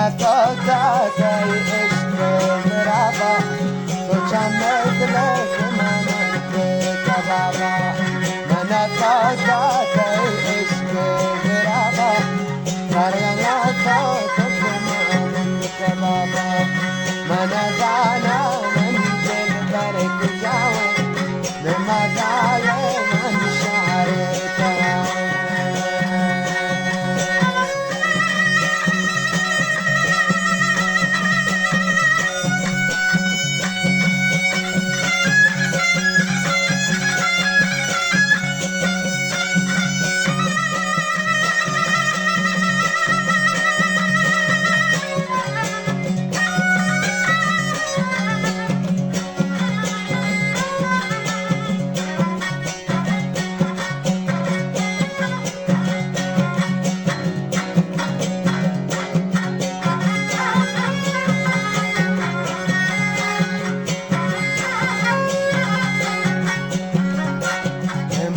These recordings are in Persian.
توتا تاي عشق مرابا تو چمد لك منت کبابا من توتا تاي عشق مرابا کارنا تو منت کبابا من دانا من دل برك جاوي لما قال من شعرك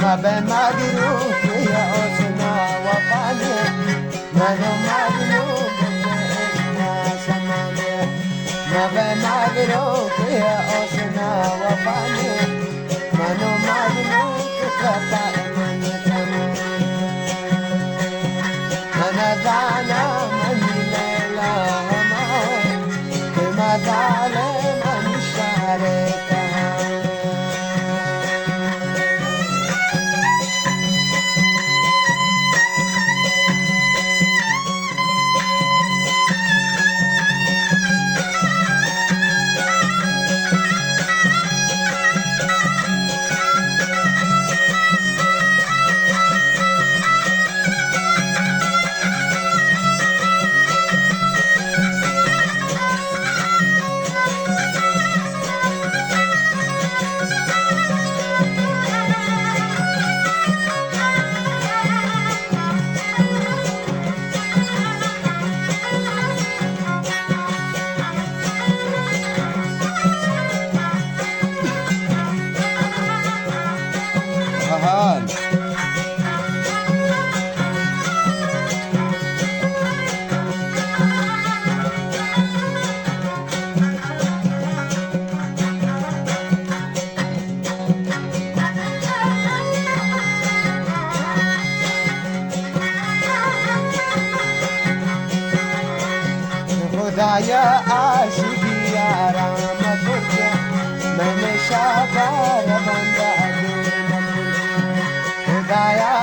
ما بمغروب يا أسنا وفاني ما بمغروب يا سماني ما بمغروب يا أسنا وفاني ما بمغروب كفاء من ثماني أنا دانا من ليلى هماوي كما ظالم من شعرك هان خدایا عاشقی یارم فرجه من شابر بنده خدایا